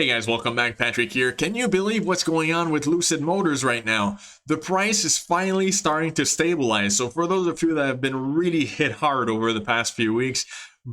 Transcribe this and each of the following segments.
Hey guys, welcome back. Patrick here. Can you believe what's going on with Lucid Motors right now? The price is finally starting to stabilize. So for those of you that have been really hit hard over the past few weeks,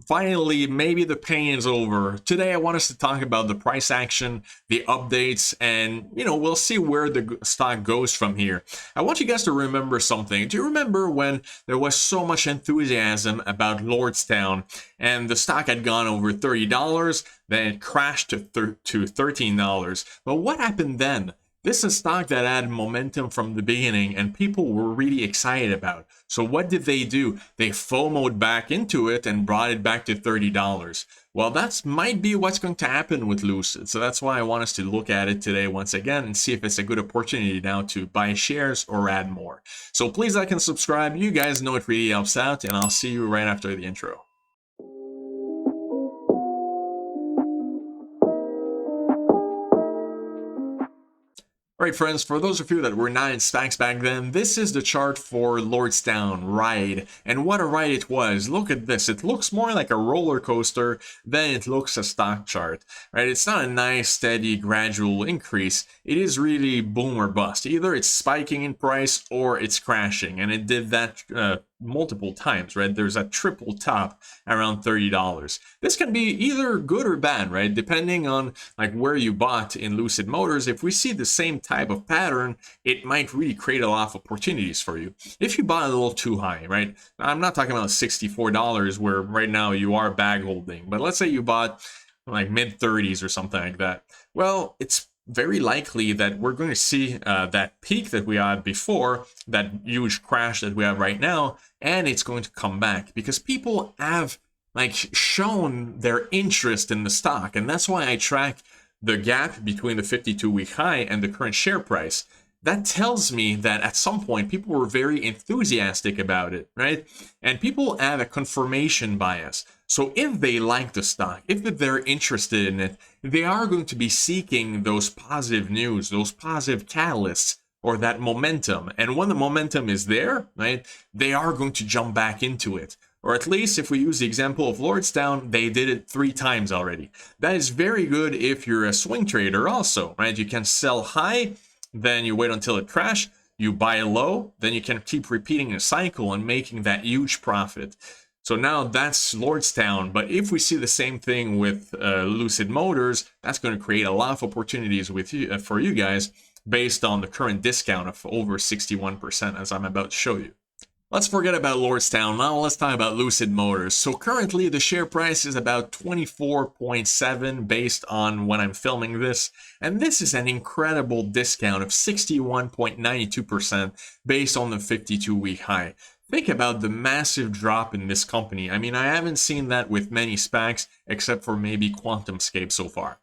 finally, maybe the pain is over. Today, I want us to talk about the price action, the updates, and, we'll see where the stock goes from here. I want you guys to remember something. Do you remember when there was so much enthusiasm about Lordstown and the stock had gone over $30, then it crashed to $13? But what happened then? This is a stock that had momentum from the beginning and people were really excited about. So what did they do? They FOMO'd back into it and brought it back to $30. Well, that might be what's going to happen with Lucid. So that's why I want us to look at it today once again and see if it's a good opportunity now to buy shares or add more. So please like and subscribe. You guys know it really helps out, and I'll see you right after the intro. Alright friends, for those of you that were not in SPACs back then, this is the chart for Lordstown ride. And what a ride it was. Look at this. It looks more like a roller coaster than it looks a stock chart. Right? It's not a nice, steady, gradual increase. It is really boom or bust. Either it's spiking in price or it's crashing. And it did that multiple times, right? There's a triple top around $30. This can be either good or bad, right? Depending on where you bought in Lucid Motors. If we see the same type of pattern, it might really create a lot of opportunities for you. If you bought a little too high, right? I'm not talking about $64 where right now you are bag holding, but let's say you bought mid 30s or something like that. Well, it's very likely that we're going to see that peak that we had before, that huge crash that we have right now, and it's going to come back because people have shown their interest in the stock. And that's why I track the gap between the 52-week high and the current share price. That tells me that at some point people were very enthusiastic about it, right? And people have a confirmation bias. So if they like the stock, if they're interested in it, they are going to be seeking those positive news, those positive catalysts, or that momentum. And when the momentum is there, right, they are going to jump back into it. Or at least if we use the example of Lordstown, they did it 3 times already. That is very good if you're a swing trader also, right? You can sell high, then you wait until it crashes, you buy low, then you can keep repeating a cycle and making that huge profit. So now that's Lordstown, but if we see the same thing with Lucid Motors, that's going to create a lot of opportunities with you, for you guys based on the current discount of over 61%, as I'm about to show you. Let's forget about Lordstown. Now let's talk about Lucid Motors. So currently the share price is about 24.7 based on when I'm filming this. And this is an incredible discount of 61.92% based on the 52-week high. Think about the massive drop in this company. I mean, I haven't seen that with many SPACs except for maybe QuantumScape so far.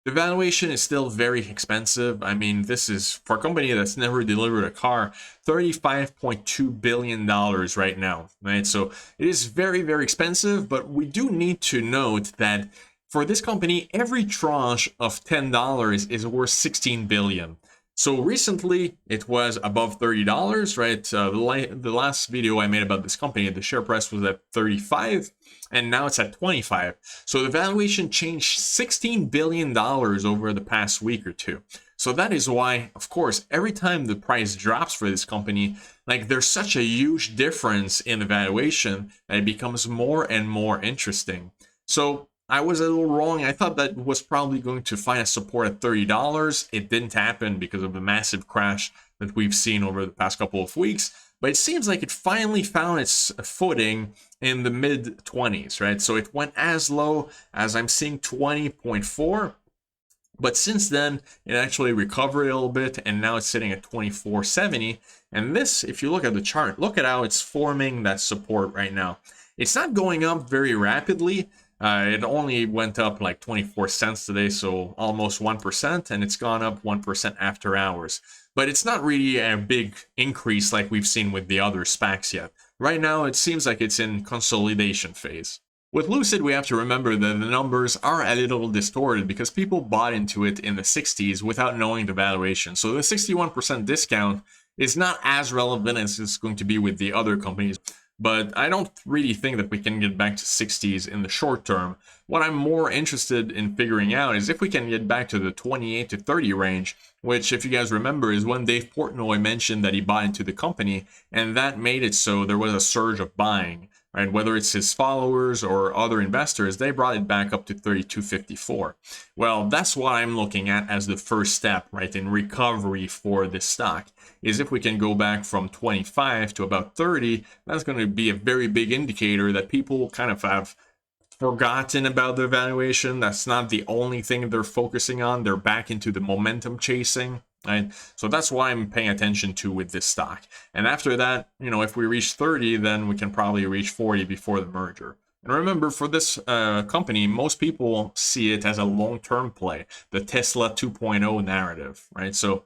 The valuation is still very expensive. I mean, this is, for a company that's never delivered a car, $35.2 billion right now, right? So it is very, very expensive, but we do need to note that for this company, every tranche of $10 is worth $16 billion. So recently it was above $30, right? The last video I made about this company, the share price was at 35 and now it's at 25. So the valuation changed $16 billion over the past week or two. So that is why, of course, every time the price drops for this company, there's such a huge difference in the valuation that it becomes more and more interesting. So I was a little wrong. I thought that was probably going to find a support at $30. It didn't happen because of the massive crash that we've seen over the past couple of weeks. But it seems like it finally found its footing in the mid-20s, right? So it went as low as I'm seeing 20.4. But since then, it actually recovered a little bit, and now it's sitting at 24.70. And this, if you look at the chart, look at how it's forming that support right now. It's not going up very rapidly. It only went up 24 cents today, so almost 1%, and it's gone up 1% after hours. But it's not really a big increase like we've seen with the other SPACs yet. Right now, it seems like it's in consolidation phase. With Lucid, we have to remember that the numbers are a little distorted because people bought into it in the 60s without knowing the valuation. So the 61% discount is not as relevant as it's going to be with the other companies. but I don't really think that we can get back to 60s in the short term. What I'm more interested in figuring out is if we can get back to the 28 to 30 range, which, if you guys remember, is when Dave Portnoy mentioned that he bought into the company, and that made it so there was a surge of buying. Right, whether it's his followers or other investors, they brought it back up to 32.54. Well, that's what I'm looking at as the first step, right, in recovery for this stock, is if we can go back from 25 to about 30, that's going to be a very big indicator that people kind of have forgotten about the valuation. That's not the only thing they're focusing on. They're back into the momentum chasing. Right? So that's why I'm paying attention to with this stock. And after that, if we reach 30, then we can probably reach 40 before the merger. And remember, for this company, most people see it as a long-term play, the Tesla 2.0 narrative, right? So,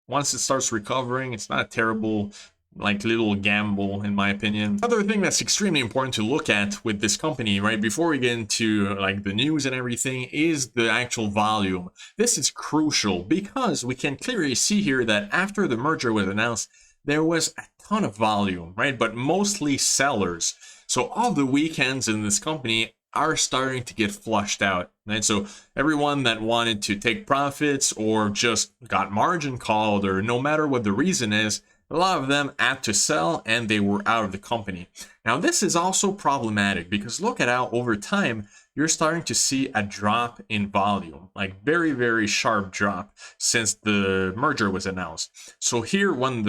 once it starts recovering, it's not a terrible little gamble, in my opinion. Another thing that's extremely important to look at with this company, right, before we get into the news and everything, is the actual volume. This is crucial because we can clearly see here that after the merger was announced, there was a ton of volume, right, but mostly sellers. So all the weekends in this company are starting to get flushed out, right? So everyone that wanted to take profits or just got margin called, or no matter what the reason is, a lot of them had to sell and they were out of the company. Now, this is also problematic because look at how over time you're starting to see a drop in volume, very, very sharp drop since the merger was announced. So here, when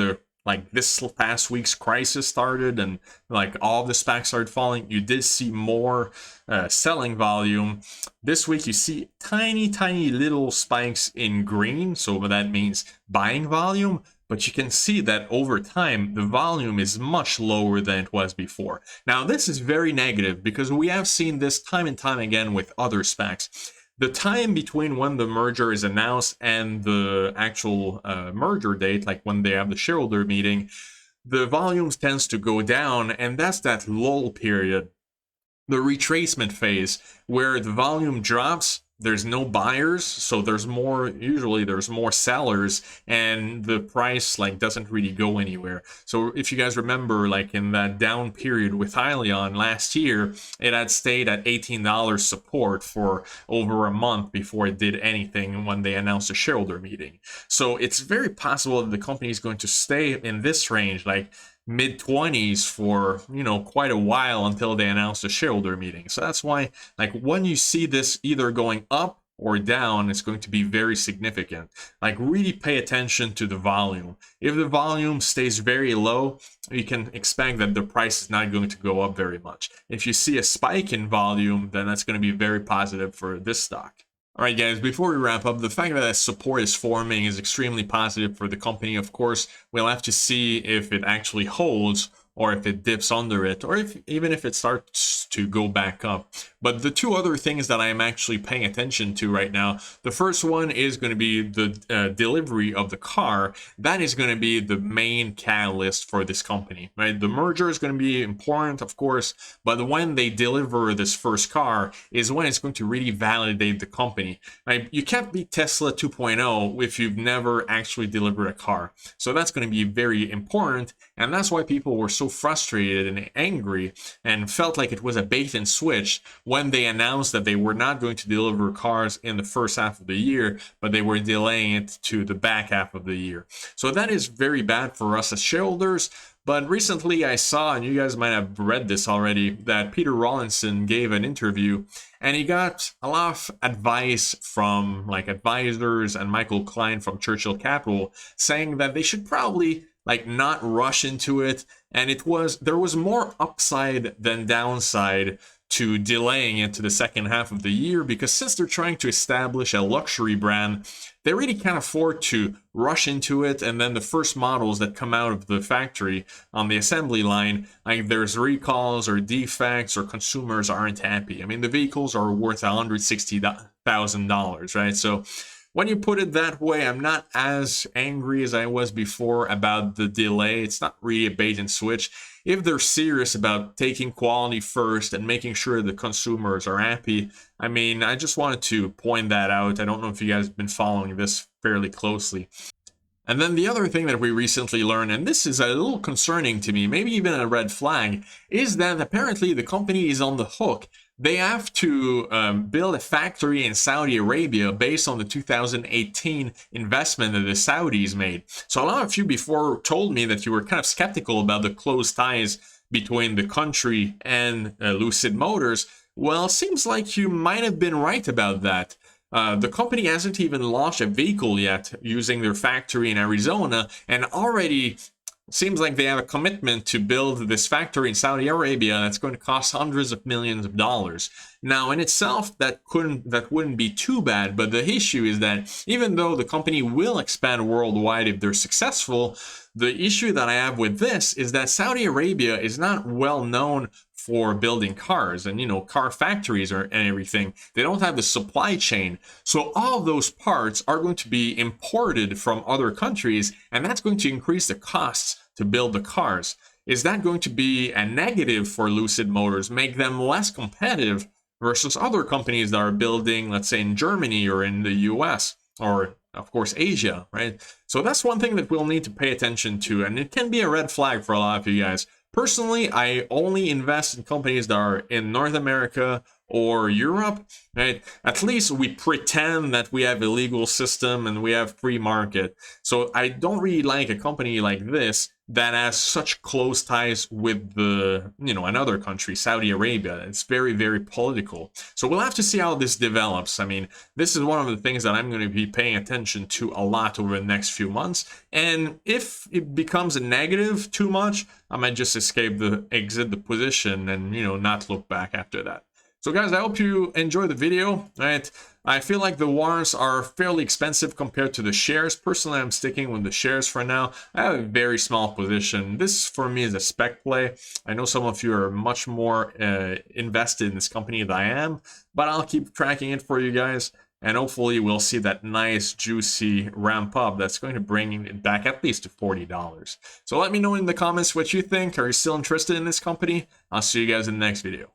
this past week's crisis started and all the SPACs started falling, you did see more selling volume. This week you see tiny little spikes in green, so that means buying volume. But you can see that over time, the volume is much lower than it was before. Now, this is very negative because we have seen this time and time again with other SPACs. The time between when the merger is announced and the actual merger date, like when they have the shareholder meeting, the volumes tends to go down, and that's that lull period, the retracement phase, where the volume drops. There's no buyers, so usually there's more sellers, and the price doesn't really go anywhere. So if you guys remember, in that down period with Hyliion last year, it had stayed at $18 support for over a month before it did anything when they announced a shareholder meeting. So it's very possible that the company is going to stay in this range, mid-20s for quite a while until they announce the shareholder meeting. So that's why when you see this either going up or down, it's going to be very significant. Really pay attention to the volume. If the volume stays very low, you can expect that the price is not going to go up very much. If you see a spike in volume, then that's going to be very positive for this stock. Alright guys, before we wrap up, the fact that support is forming is extremely positive for the company. Of course, we'll have to see if it actually holds, or if it dips under it, or even if it starts to go back up. But the two other things that I am actually paying attention to right now, the first one is going to be the delivery of the car. That is going to be the main catalyst for this company, right? The merger is going to be important, of course, but when they deliver this first car is when it's going to really validate the company, right? You can't beat Tesla 2.0 if you've never actually delivered a car. So that's going to be very important, and that's why people were so frustrated and angry and felt like it was a bait and switch when they announced that they were not going to deliver cars in the first half of the year, but they were delaying it to the back half of the year. So that is very bad for us as shareholders. But recently I saw, and you guys might have read this already, that Peter Rawlinson gave an interview and he got a lot of advice from advisors and Michael Klein from Churchill Capital saying that they should probably not rush into it, and there was more upside than downside to delaying it to the second half of the year, because since they're trying to establish a luxury brand, they really can't afford to rush into it, and then the first models that come out of the factory on the assembly line, there's recalls or defects or consumers aren't happy. I mean, the vehicles are worth $160,000, right? So when you put it that way, I'm not as angry as I was before about the delay. It's not really a bait and switch. If they're serious about taking quality first and making sure the consumers are happy, I just wanted to point that out. I don't know if you guys have been following this fairly closely. And then the other thing that we recently learned, and this is a little concerning to me, maybe even a red flag, is that apparently the company is on the hook. They have to build a factory in Saudi Arabia based on the 2018 investment that the Saudis made. So a lot of you before told me that you were kind of skeptical about the close ties between the country and Lucid Motors. Well, it seems like you might have been right about that. The company hasn't even launched a vehicle yet using their factory in Arizona, and already seems like they have a commitment to build this factory in Saudi Arabia that's going to cost hundreds of millions of dollars. Now, in itself, that wouldn't be too bad, but the issue is that even though the company will expand worldwide if they're successful, the issue that I have with this is that Saudi Arabia is not well known for building cars and, you know, car factories and everything. They don't have the supply chain. So all of those parts are going to be imported from other countries, and that's going to increase the costs to build the cars. Is that going to be a negative for Lucid Motors, make them less competitive versus other companies that are building, let's say, in Germany or in the US or, of course, Asia, right? So that's one thing that we'll need to pay attention to, and it can be a red flag for a lot of you guys. Personally, I only invest in companies that are in North America or Europe, right? At least we pretend that we have a legal system and we have free market. So I don't really like a company like this that has such close ties with the, you know, another country, Saudi Arabia. It's very, very political. So we'll have to see how this develops. I mean, this is one of the things that I'm going to be paying attention to a lot over the next few months. And if it becomes a negative too much, I might just exit the position and, you know, not look back after that. So guys, I hope you enjoyed the video, right? I feel like the warrants are fairly expensive compared to the shares. Personally, I'm sticking with the shares for now. I have a very small position. This for me is a spec play. I know some of you are much more invested in this company than I am, but I'll keep tracking it for you guys. And hopefully we'll see that nice, juicy ramp up that's going to bring it back at least to $40. So let me know in the comments what you think. Are you still interested in this company? I'll see you guys in the next video.